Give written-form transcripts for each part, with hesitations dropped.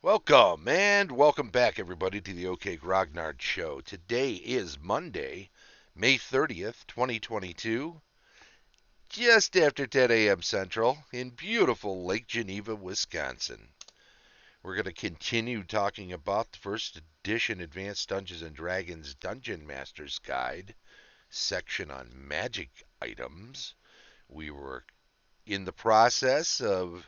Welcome and welcome back, everybody, to the OK Grognard Show. Today is Monday, May 30th, 2022, just after 10 a.m. Central in beautiful Lake Geneva, Wisconsin. We're going to continue talking about the first edition Advanced Dungeons and Dragons Dungeon Master's Guide section on magic items. We were in the process of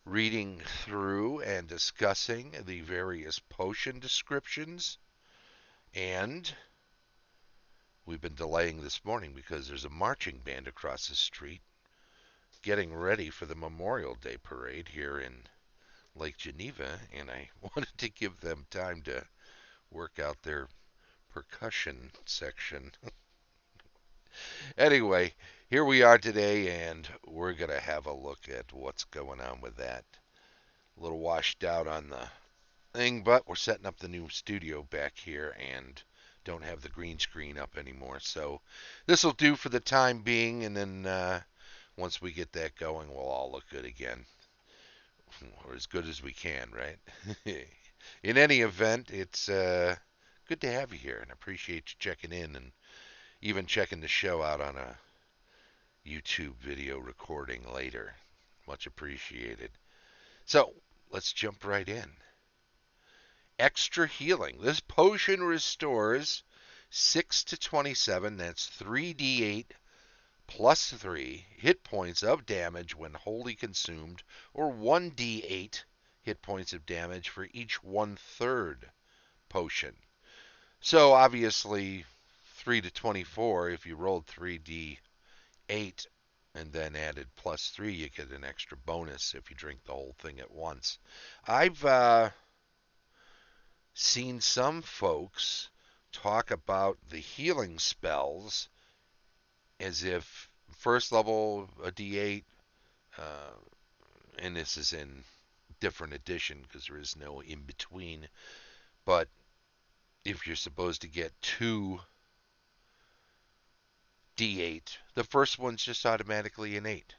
reading through and discussing the various potion descriptions, and we've been delaying this morning because there's a marching band across the street getting ready for the Memorial Day parade here in Lake Geneva, and I wanted to give them time to work out their percussion section. Anyway, here we are today, and we're going to have a look at what's going on with that. A little washed out on the thing, but we're setting up the new studio back here and don't have the green screen up anymore. So this will do for the time being, and then once we get that going, we'll all look good again, or as good as we can, right? In any event, it's good to have you here, and I appreciate you checking in and even checking the show out on a YouTube video recording later. Much appreciated. So let's jump right in. Extra healing. This potion restores 6 to 27, that's 3d8 plus 3 hit points of damage when wholly consumed, or 1d8 hit points of damage for each 1/3 potion. So obviously 3 to 24, if you rolled 3d8 and then added plus 3, you get an extra bonus if you drink the whole thing at once. I've seen some folks talk about the healing spells as if first level a D8, uh, and this is in different edition because there is no in between. But if you're supposed to get two D8, the first one's just automatically an 8.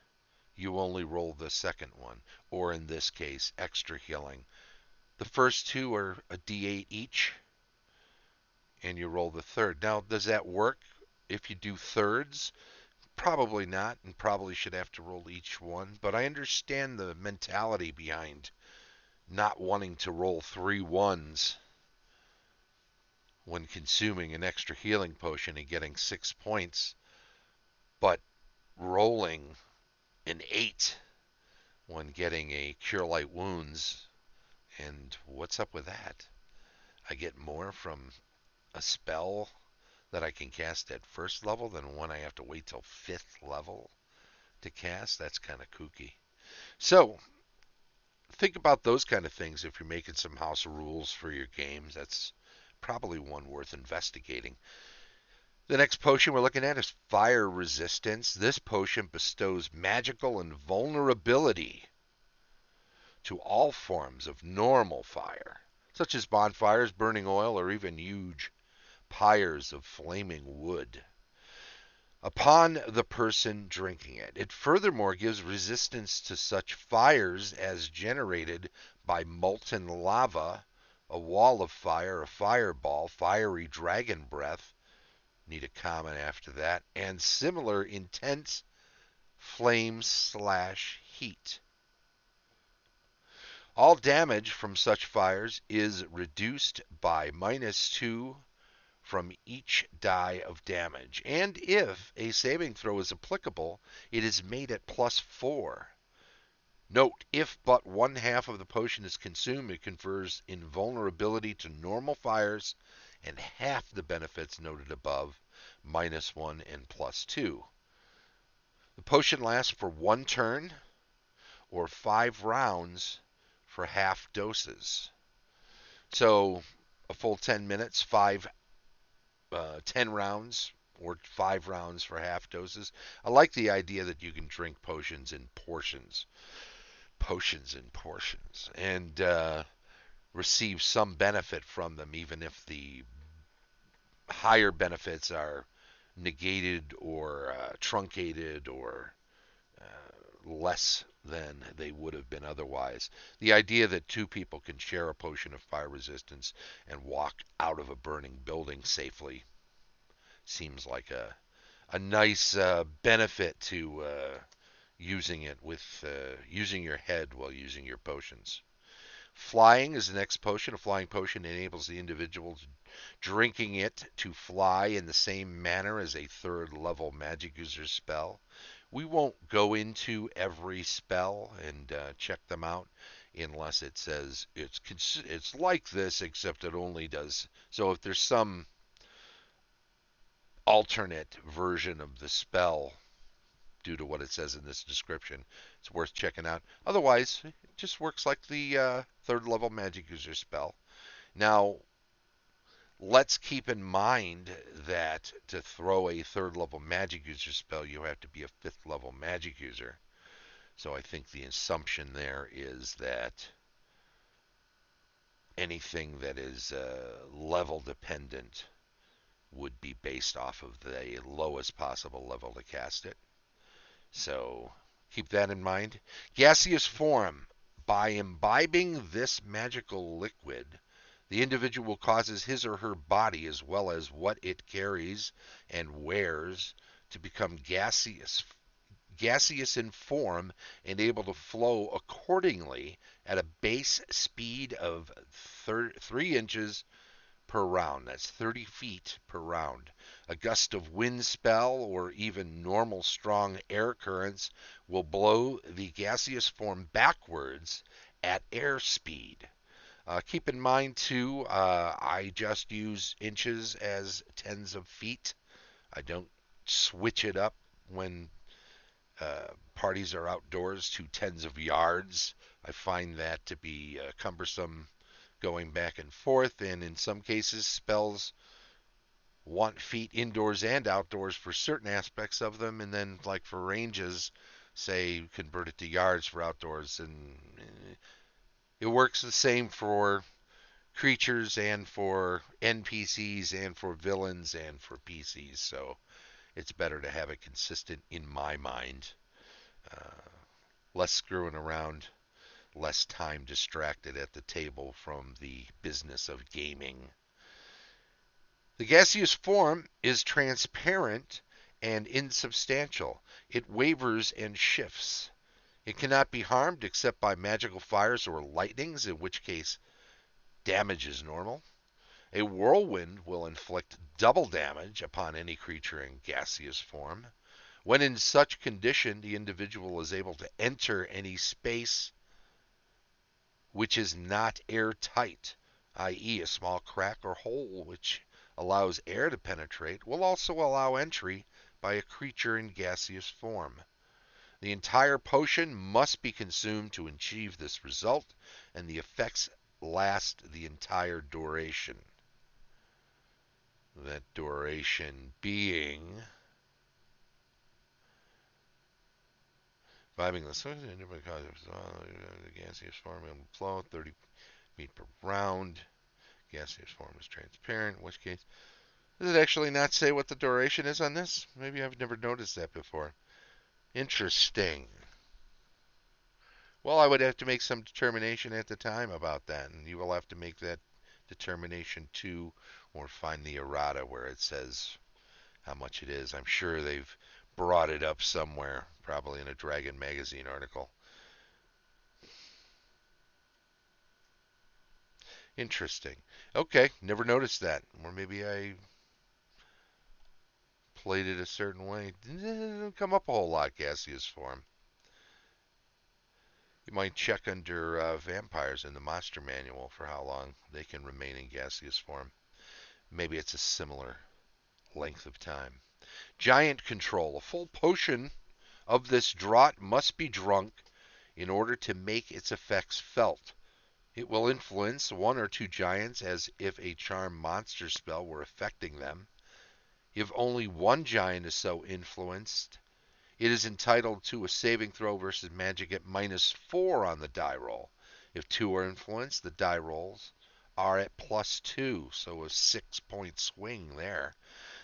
You only roll the second one, or in this case, extra healing. The first two are a D8 each, and you roll the third. Now, does that work if you do thirds? Probably not, and probably should have to roll each one. But I understand the mentality behind not wanting to roll 3 ones when consuming an extra healing potion and getting 6 points, but rolling an 8 when getting a Cure Light Wounds. And what's up with that? I get more from a spell that I can cast at first level than one I have to wait till 5th level to cast. That's kind of kooky. So, think about those kind of things if you're making some house rules for your games. That's probably one worth investigating. The next potion we're looking at is Fire Resistance. This potion bestows magical invulnerability to all forms of normal fire, such as bonfires, burning oil, or even huge pyres of flaming wood, upon the person drinking it. It furthermore gives resistance to such fires as generated by molten lava, a wall of fire, a fireball, fiery dragon breath, need a comment after that, and similar intense flame/heat. All damage from such fires is reduced by -2 from each die of damage, and if a saving throw is applicable, it is made at +4. Note, if but 1/2 of the potion is consumed, it confers invulnerability to normal fires and half the benefits noted above, -1 and +2. The potion lasts for 1 turn or 5 rounds for half doses. So a full 10 minutes, 10 rounds or 5 rounds for half doses. I like the idea that you can drink potions in portions, and receive some benefit from them, even if the higher benefits are negated or truncated or less than they would have been otherwise. The idea that two people can share a potion of fire resistance and walk out of a burning building safely seems like a nice benefit to using it with using your head while using your potions. Flying is the next potion. A flying potion enables the individual drinking it to fly in the same manner as a third level magic user spell. We won't go into every spell and check them out unless it says it's like this, except it only does. So if there's some alternate version of the spell due to what it says in this description, it's worth checking out. Otherwise, it just works like the third level magic user spell. Now, let's keep in mind that to throw a third level magic user spell, you have to be a fifth level magic user. So I think the assumption there is that anything that is level dependent would be based off of the lowest possible level to cast it. So keep that in mind. Gaseous form. By imbibing this magical liquid, the individual causes his or her body, as well as what it carries and wears, to become gaseous in form and able to flow accordingly at a base speed of 3 inches per round. That's 30 feet per round. A gust of wind spell or even normal strong air currents will blow the gaseous form backwards at air speed. Keep in mind, too, I just use inches as tens of feet. I don't switch it up when parties are outdoors to tens of yards. I find that to be cumbersome going back and forth, and in some cases, spells want feet indoors and outdoors for certain aspects of them, and then, like for ranges, say, convert it to yards for outdoors, and it works the same for creatures and for NPCs and for villains and for PCs, so it's better to have it consistent in my mind. Uh, Less screwing around, less time distracted at the table from the business of gaming. The gaseous form is transparent and insubstantial. It wavers and shifts. It cannot be harmed except by magical fires or lightnings, in which case damage is normal. A whirlwind will inflict double damage upon any creature in gaseous form. When in such condition, the individual is able to enter any space which is not airtight, i.e., a small crack or hole which allows air to penetrate, will also allow entry by a creature in gaseous form. The entire potion must be consumed to achieve this result, and the effects last the entire duration. That duration being vibing the gaseous form will flow 30 feet per round. Gaseous form is transparent, in which case does it actually not say what the duration is on this? Maybe I've never noticed that before. Interesting. Well, I would have to make some determination at the time about that, and you will have to make that determination too, or find the errata where it says how much it is. I'm sure they've brought it up somewhere, probably in a Dragon magazine article. Interesting. Okay, never noticed that. Or maybe I played it a certain way. It didn't come up a whole lot, gaseous form. You might check under vampires in the monster manual for how long they can remain in gaseous form. Maybe it's a similar length of time. Giant control. A full potion of this draught must be drunk in order to make its effects felt. It will influence one or two giants as if a charm monster spell were affecting them. If only one giant is so influenced, it is entitled to a saving throw versus magic at -4 on the die roll. If two are influenced, the die rolls are at +2, so a 6-point swing there.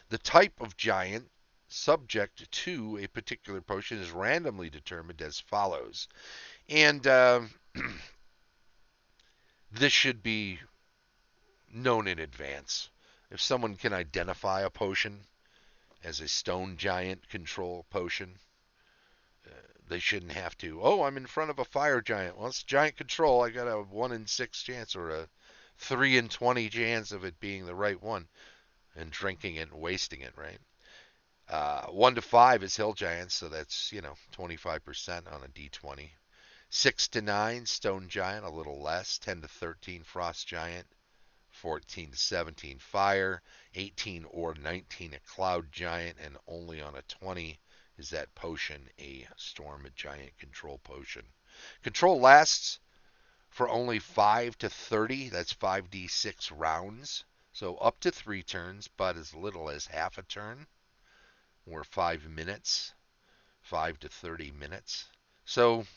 The type of giant subject to a particular potion is randomly determined as follows. And this should be known in advance. If someone can identify a potion as a stone giant control potion, they shouldn't have to. Oh, I'm in front of a fire giant. Well, it's giant control. I got a 1 in 6 chance or a 3 in 20 chance of it being the right one and drinking it and wasting it, right? 1 to 5 is hill giants, so that's, 25% on a d20. 6 to 9, stone giant, a little less. 10 to 13, frost giant. 14 to 17, fire. 18 or 19, a cloud giant. And only on a 20 is that potion a storm giant control potion. Control lasts for only 5 to 30. That's 5d6 rounds. So up to 3 turns, but as little as half a turn, or 5 minutes. 5 to 30 minutes. So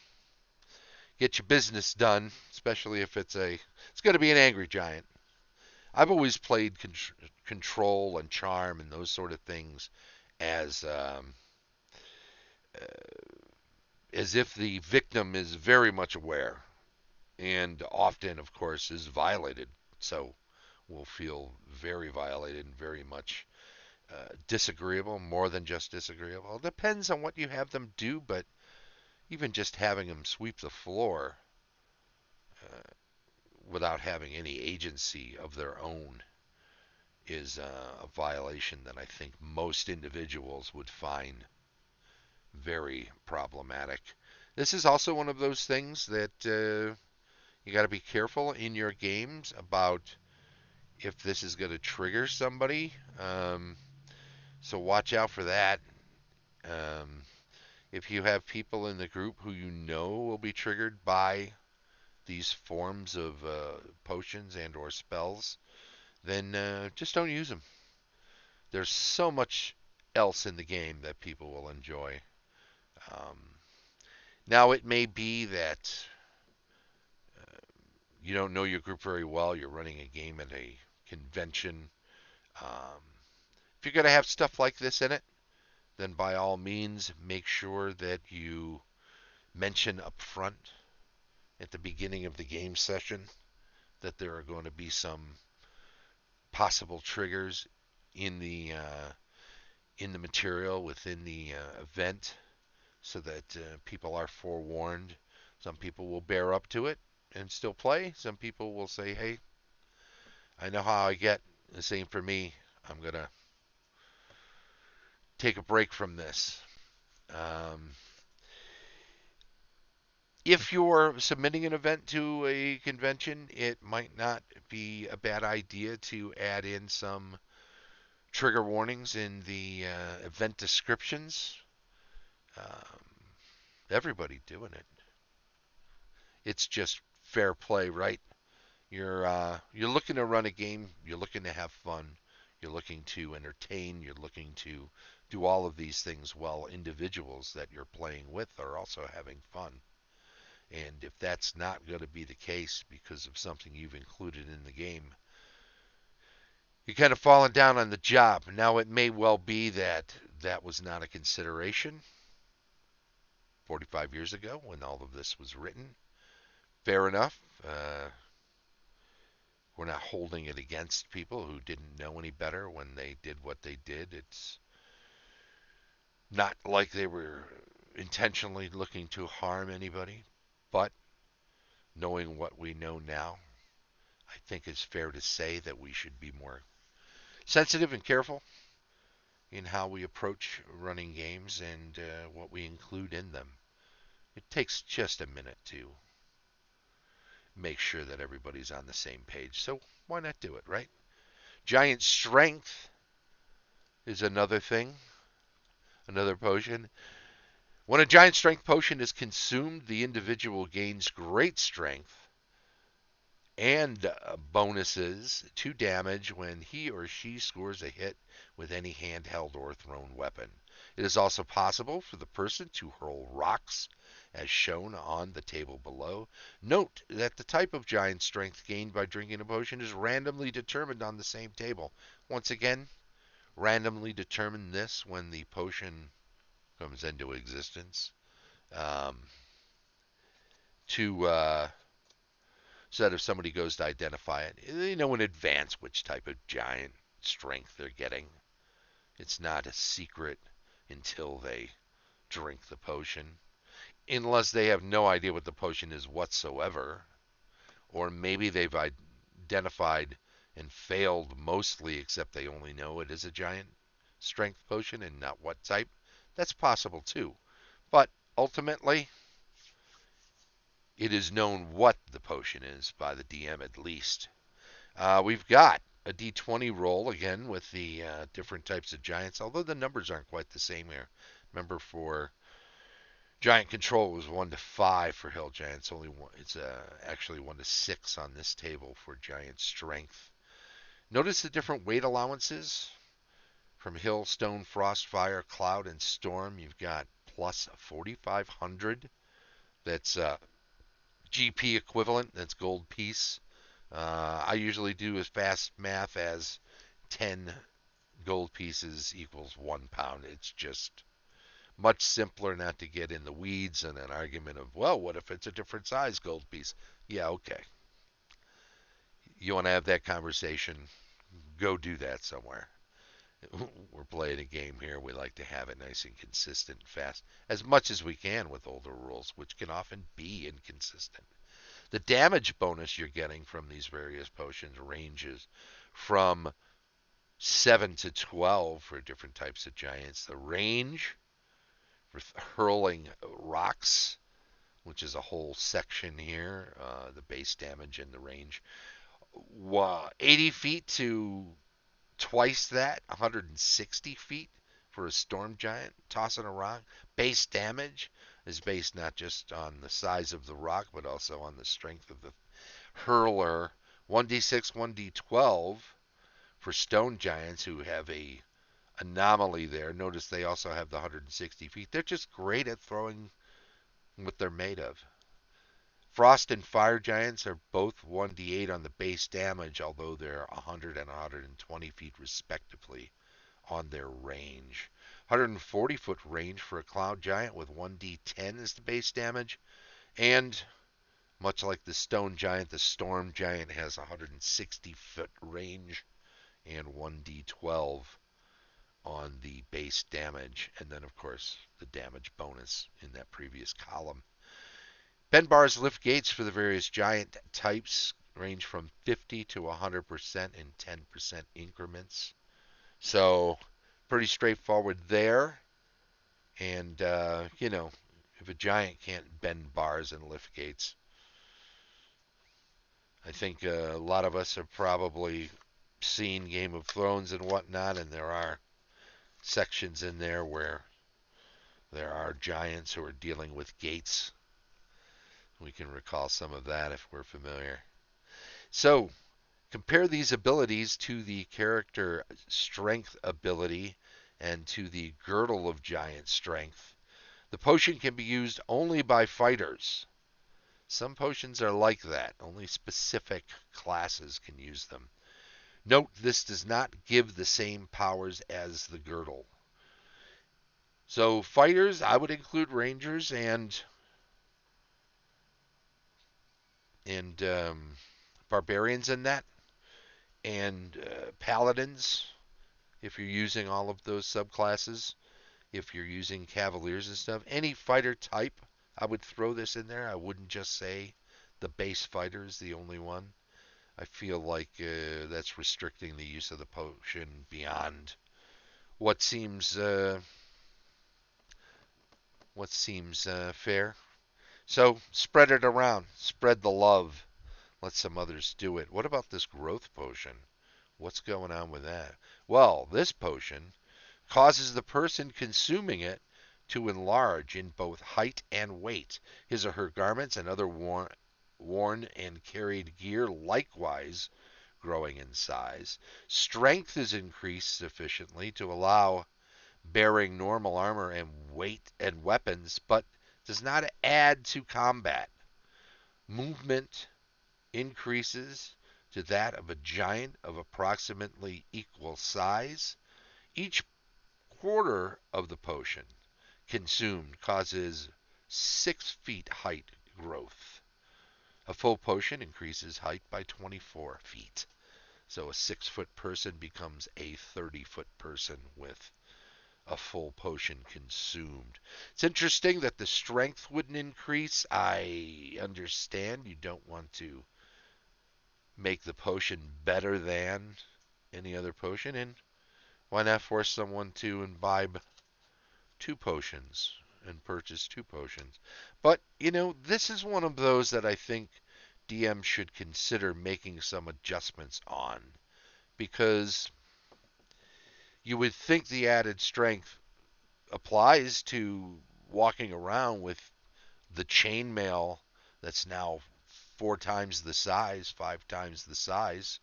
get your business done, especially if it's going to be an angry giant. I've always played control and charm and those sort of things as as if the victim is very much aware and often, of course, is violated. So will feel very violated and very much disagreeable, more than just disagreeable. It depends on what you have them do, but even just having them sweep the floor uh, without having any agency of their own is a violation that I think most individuals would find very problematic. This is also one of those things that you got to be careful in your games about if this is going to trigger somebody. So watch out for that. Um, if you have people in the group who you know will be triggered by these forms of potions and or spells, then just don't use them. There's so much else in the game that people will enjoy. Um, Now it may be that you don't know your group very well. You're running a game at a convention. Um, if you're going to have stuff like this in it, then by all means make sure that you mention up front at the beginning of the game session that there are going to be some possible triggers in the material within the event, so that people are forewarned. Some people will bear up to it and still play. Some people will say, "Hey, I know how I get. The same for me. I'm gonna take a break from this." Um, if you're submitting an event to a convention, it might not be a bad idea to add in some trigger warnings in the event descriptions. Um, everybody doing it. It's just fair play, right? You're looking to run a game. You're looking to have fun. You're looking to entertain. You're looking to do all of these things while individuals that you're playing with are also having fun. And if that's not going to be the case because of something you've included in the game, you're kind of falling down on the job. Now, it may well be that that was not a consideration 45 years ago when all of this was written. Fair enough. We're not holding it against people who didn't know any better when they did what they did. It's not like they were intentionally looking to harm anybody, but knowing what we know now, I think it's fair to say that we should be more sensitive and careful in how we approach running games and what we include in them. It takes just a minute to make sure that everybody's on the same page. So why not do it, right? Giant strength is another thing, another potion. When a giant strength potion is consumed, the individual gains great strength and bonuses to damage when he or she scores a hit with any handheld or thrown weapon. It is also possible for the person to hurl rocks, as shown on the table below. Note that the type of giant strength gained by drinking a potion is randomly determined on the same table. Once again, randomly determine this when the potion comes into existence. Um, to So that if somebody goes to identify it, they know in advance which type of giant strength they're getting. It's not a secret until they drink the potion, unless they have no idea what the potion is whatsoever, or maybe they've identified and failed mostly, except they only know it is a giant strength potion and not what type. That's possible too. But ultimately, it is known what the potion is by the DM at least. We've got a d20 roll again with the different types of giants, although the numbers aren't quite the same here. Remember, for giant control it was 1 to 5 for hill giants. Only one, it's actually 1 to 6 on this table for giant strength. Notice the different weight allowances from hill, stone, frost, fire, cloud, and storm. You've got plus 4,500. That's GP equivalent. That's gold piece. I usually do as fast math as 10 gold pieces equals 1 pound. It's just much simpler not to get in the weeds and an argument of, well, what if it's a different size gold piece? Yeah, okay. You want to have that conversation? Go do that somewhere. We're playing a game here. We like to have it nice and consistent and fast as much as we can with older rules, which can often be inconsistent. The damage bonus you're getting from these various potions ranges from 7 to 12 for different types of giants. The range for hurling rocks, which is a whole section here, the base damage and the range. 80 feet to twice that, 160 feet for a storm giant tossing a rock. Base damage is based not just on the size of the rock, but also on the strength of the hurler. 1d6, 1d12 for stone giants who have a anomaly there. Notice they also have the 160 feet. They're just great at throwing what they're made of. Frost and fire giants are both 1d8 on the base damage, although they're 100 and 120 feet respectively on their range. 140-foot range for a cloud giant with 1d10 as the base damage. And much like the stone giant, the storm giant has 160-foot range and 1d12 on the base damage, and then of course the damage bonus in that previous column. Bend bars lift gates for the various giant types range from 50 to 100% in 10% increments. So pretty straightforward there. And if a giant can't bend bars and lift gates, I think a lot of us have probably seen Game of Thrones and whatnot, and there are sections in there where there are giants who are dealing with gates. We can recall some of that if we're familiar. So, compare these abilities to the character strength ability and to the girdle of giant strength. The potion can be used only by fighters. Some potions are like that. Only specific classes can use them. Note this does not give the same powers as the girdle. So fighters, I would include rangers and barbarians in that, and paladins if you're using all of those subclasses. If you're using cavaliers and stuff, any fighter type, I would throw this in there. I wouldn't just say the base fighter is the only one. I feel like that's restricting the use of the potion beyond what seems fair. So spread it around. Spread the love. Let some others do it. What about this growth potion? What's going on with that? Well, this potion causes the person consuming it to enlarge in both height and weight. His or her garments and other worn and carried gear likewise growing in size. Strength is increased sufficiently to allow bearing normal armor and weight and weapons, but does not add to combat. Movement increases to that of a giant of approximately equal size. Each quarter of the potion consumed causes 6 feet height growth. A full potion increases height by 24 feet. So a 6-foot person becomes a 30-foot person with a full potion consumed. It's interesting that the strength wouldn't increase. I understand you don't want to make the potion better than any other potion, and why not force someone to imbibe 2 potions and purchase 2 potions? But, this is one of those that I think DM should consider making some adjustments on, because you would think the added strength applies to walking around with the chainmail that's now 4 times the size, 5 times the size.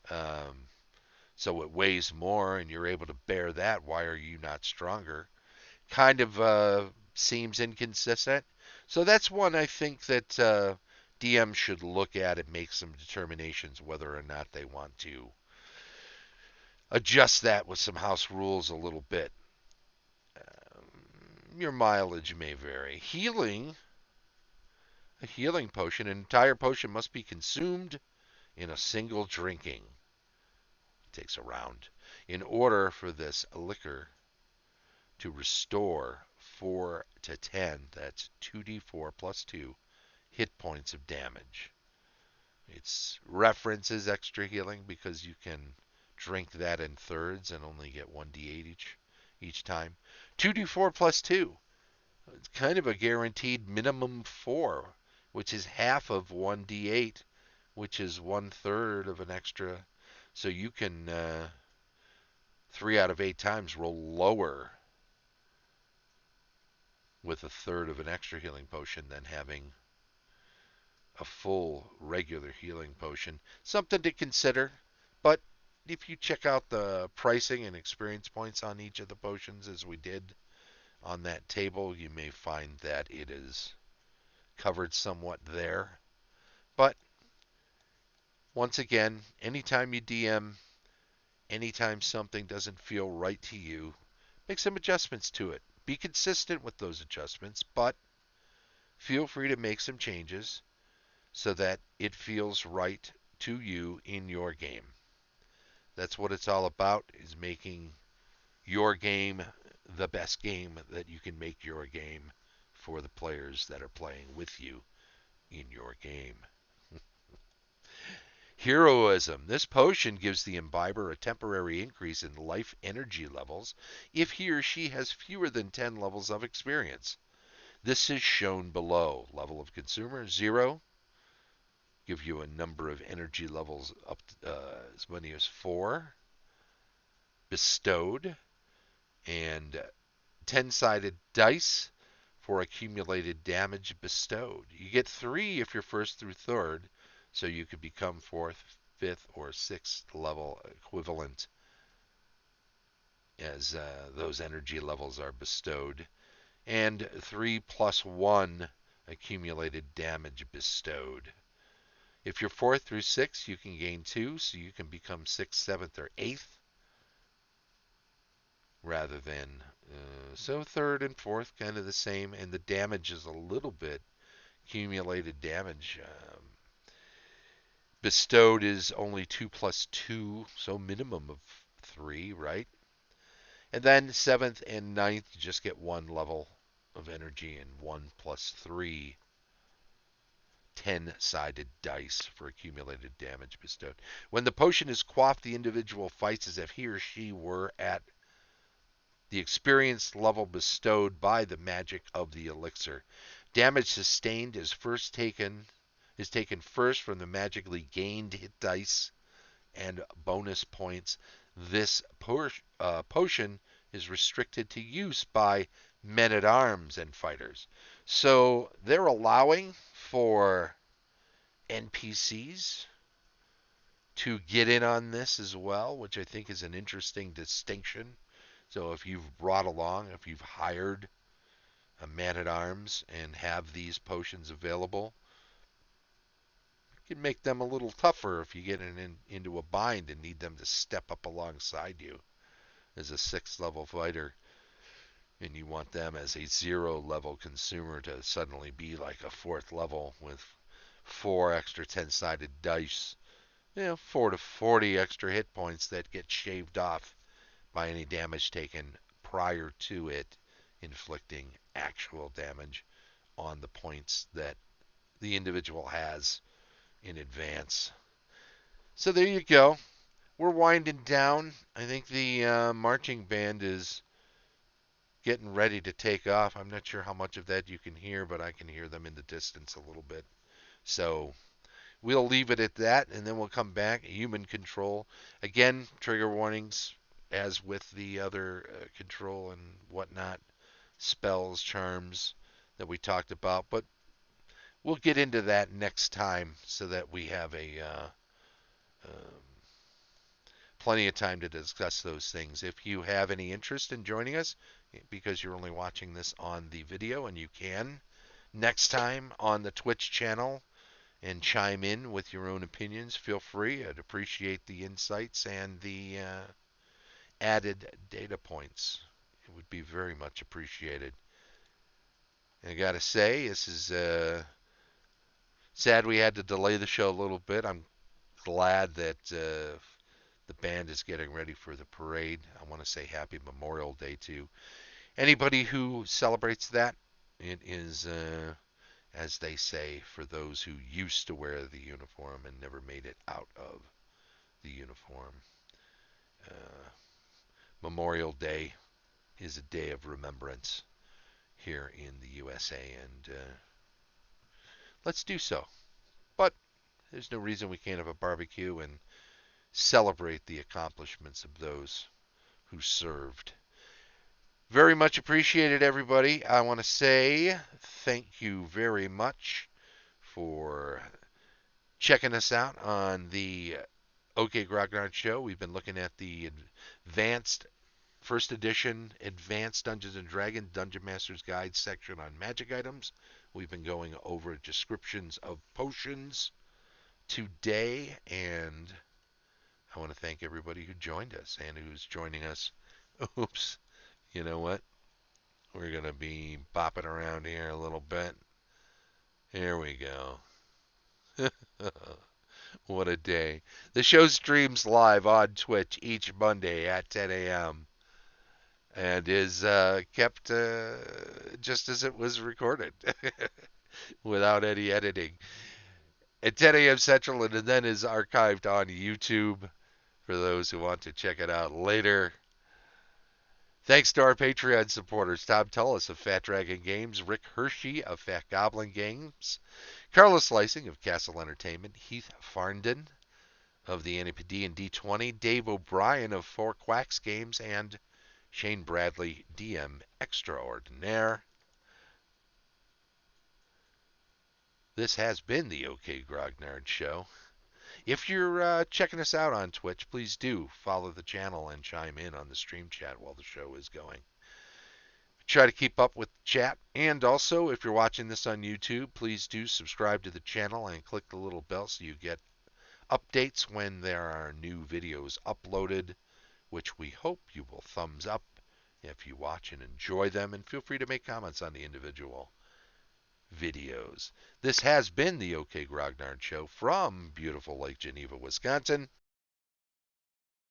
Um, so it weighs more and you're able to bear that. Why are you not stronger? Kind of seems inconsistent. So that's one I think that DM should look at and make some determinations whether or not they want to adjust that with some house rules a little bit. Your mileage may vary. A healing potion, an entire potion must be consumed in a single drinking. It takes a round. In order for this liquor to restore 4 to 10, that's 2d4 plus 2 hit points of damage. It's references extra healing because you can drink that in thirds and only get 1d8 each time. 2d4 plus 2. It's kind of a guaranteed minimum 4, which is half of 1d8, which is 1/3 of an extra. So you can 3 out of 8 times roll lower with 1/3 of an extra healing potion than having a full regular healing potion. Something to consider. But if you check out the pricing and experience points on each of the potions as we did on that table, you may find that it is covered somewhat there. But once again, anytime you DM, anytime something doesn't feel right to you, make some adjustments to it. Be consistent with those adjustments, but feel free to make some changes so that it feels right to you in your game. That's what it's all about, is making your game the best game that you can make your game for the players that are playing with you in your game. Heroism. This potion gives the imbiber a temporary increase in life energy levels if he or she has fewer than 10 levels of experience. This is shown below. Level of consumer, 0. Give you a number of energy levels up to, as many as 4. Bestowed. And 10-sided dice for accumulated damage bestowed. You get 3 if you're first through third, so you could become 4th, 5th, or 6th level equivalent as those energy levels are bestowed. And 3 plus 1 accumulated damage bestowed. If you're 4th through 6th, you can gain 2, so you can become 6th, 7th, or 8th, rather than so 3rd and 4th kind of the same, and the damage is a little bit accumulated damage. Bestowed is only 2 plus 2, so minimum of 3, right? And then 7th and 9th, you just get 1 level of energy, and 1 plus 3 10-sided dice for accumulated damage bestowed. When the potion is quaffed, the individual fights as if he or she were at the experience level bestowed by the magic of the elixir. Damage sustained is taken first from the magically gained hit dice and bonus points. This potion is restricted to use by men-at-arms and fighters. So they're allowing for NPCs to get in on this as well, which I think is an interesting distinction. So if you've brought along, if you've hired a man-at-arms and have these potions available, you can make them a little tougher if you get into a bind and need them to step up alongside you. as a 6th level fighter, and you want them as a 0 level consumer to suddenly be like a 4th level with 4 extra 10-sided dice, 4 to 40 extra hit points that get shaved off by any damage taken prior to it inflicting actual damage on the points that the individual has in advance. So there you go. We're winding down. I think the marching band is getting ready to take off. I'm not sure how much of that you can hear, but I can hear them in the distance a little bit. So we'll leave it at that, and then we'll come back. Human control. Again, trigger warnings, as with the other control and whatnot, spells, charms that we talked about. But we'll get into that next time so that we have um, plenty of time to discuss those things. If you have any interest in joining us, because you're only watching this on the video, and you can next time on the Twitch channel and chime in with your own opinions, feel free. I'd appreciate the insights and the added data points. It would be very much appreciated. And I got to say, this is sad we had to delay the show a little bit. I'm glad that the band is getting ready for the parade. I want to say Happy Memorial Day to anybody who celebrates that. It is, as they say, for those who used to wear the uniform and never made it out of the uniform. Uh, Memorial Day is a day of remembrance here in the USA, and let's do so. But there's no reason we can't have a barbecue and celebrate the accomplishments of those who served. Very much appreciated, everybody. I want to say thank you very much for checking us out on the OK Grognard Show. We've been looking at the advanced first edition Advanced Dungeons and Dragons Dungeon Master's Guide section on magic items. We've been going over descriptions of potions today, and I want to thank everybody who joined us and who's joining us. Oops, you know what? We're going to be bopping around here a little bit. Here we go. What a day. The show streams live on Twitch each Monday at 10 a.m. and is kept just as it was recorded without any editing at 10 a.m. Central, and then is archived on YouTube for those who want to check it out later. Thanks to our Patreon supporters, Tom Tullis of Fat Dragon Games, Rick Hershey of Fat Goblin Games, Carlos Slicing of Castle Entertainment, Heath Farndon of the D&D 20, Dave O'Brien of 4 Quacks Games, and Shane Bradley, DM Extraordinaire. This has been the OK Grognard Show. If you're checking us out on Twitch, please do follow the channel and chime in on the stream chat while the show is going. Try to keep up with the chat. And also, if you're watching this on YouTube, please do subscribe to the channel and click the little bell so you get updates when there are new videos uploaded, which we hope you will thumbs up if you watch and enjoy them. And feel free to make comments on the individual videos. This has been the OK Grognard Show from beautiful Lake Geneva, Wisconsin.